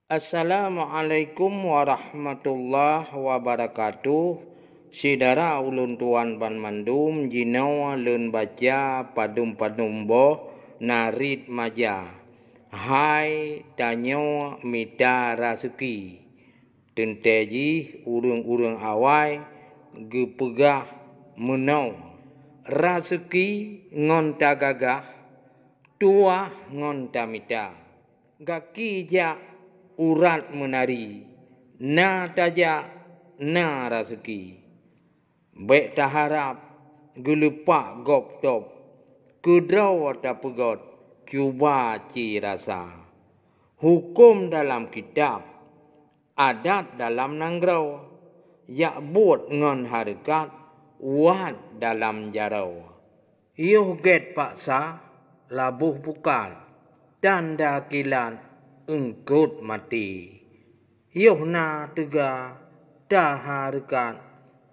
Assalamualaikum warahmatullahi wabarakatuh. Saudara ulun tuan ban mandum jinau leun baca padum boh narit maja. Hai tanyo mita rasuki. Tenteji urang-urang awai gepegah menau. Rasuki ngon tagagah tua ngon tamita. Gaki ja urat menari, na tajak na rasuki. Baik taharap gelupak gop top, kudraw ta pegot, cuba ci rasa. Hukum dalam kitab, adat dalam nanggrau, yak buat ngon harkat, wat dalam jarau. Yuh get paksa, labuh pukat, tanda kilat, engkut mati. Yuh na tega, dah harkat,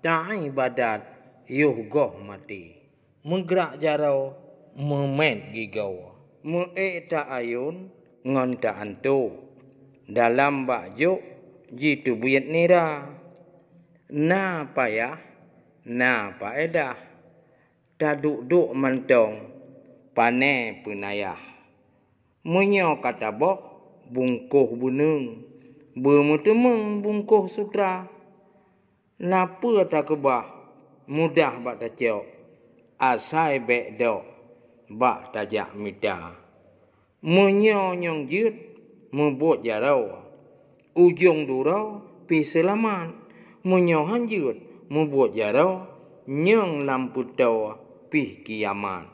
dah ibadat, yuh goh mati. Menggerak jarau, memet gigau. Meek tak ayun, ngon tak antu. Dalam bakjuk, jitu buyat nira. Na payah, na paedah. Tak duk-duk mentong, pane penayah. Menyo kata boh, bungkuh bunung, bermutemeng bungkuh sutra. Napa tak kebah, mudah bak tacok, asai bek dok, bak tajak mita. Menyo nyong jut, membuat jarau, ujung durau, pi selamat. Menyo hanjut, membuat jarau, nyong lampu tau, pi kiamat.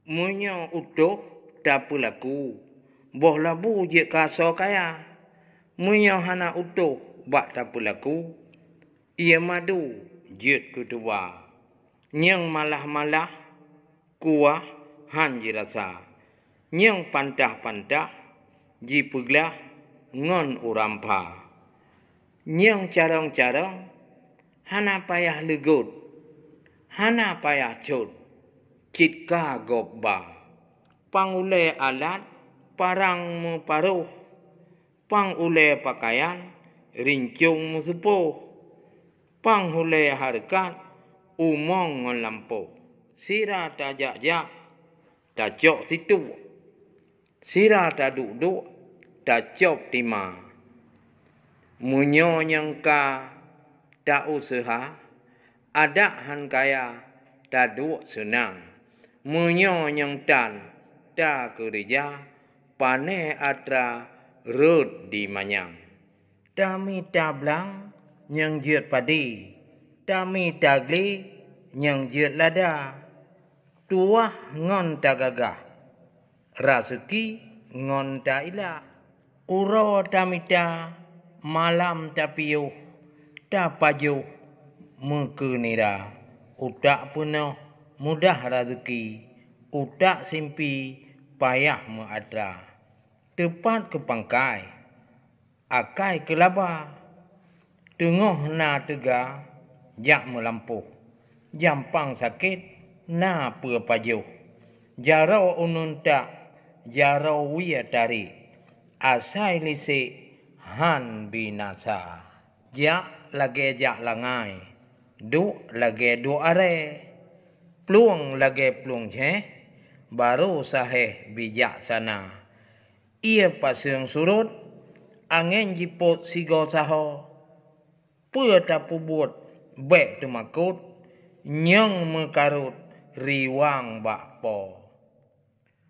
Menyo utuh, tak pelaku, boh labu je kaso kaya. Menyo hana utuh, bak tak pelaku, ia madu, jut kutua. Nyong malah-malah, kuah, han je rasa. Nyong pantah-pantah, ji peglah, ngon urampa. Nyong carong-carong, hana payah legut, hana payah cut, citka gobba. Pangule alat, parang meparuh, pangule pakaian, rincung mesepuh, panghule harkat, umong ngon lampuh. Sira tajak-jak, tajok situ. Sira taduk-duk, tajok timah. Munyo nyangka tak usaha, adak han kaya taduk senang. Munyo nyang tan tak kerja, pane atra rut di manyang. Dami tablang nyang jut padi, dami tagli nyang jut lada. Tuah ngon tagagah, rasuki ngon ta ilah. Uro tamita malam tapiyuh, tapajuh mekenira. Utak penuh mudah rezeki, utak simpi payah meadra. Tepat ke pangkai, akai ke laba. Tengah na tega, jak melampuh. Jampang sakit, na pepajuh. Jarau unun tak, jarau wia tarik. Asai lisik, han binasa. Jak lagi jak langai, duk lagi duk are. Pluang lagi pluang ceh, baru sahih bijak sana. Ia pasang surut, angin jiput sigo saho. Pua tapu buat, bek temakut, nyong mekarut, riwang bakpo.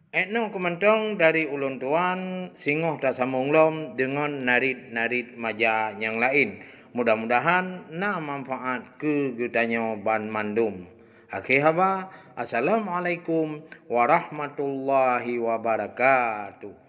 Etno kemantong dari ulun tuan, singoh tak sambung lom dengan narit-narit maja yang lain. Mudah-mudahan na manfaat ke getanyo ban mandum. Akhir haba, Assalamualaikum warahmatullahi wabarakatuh.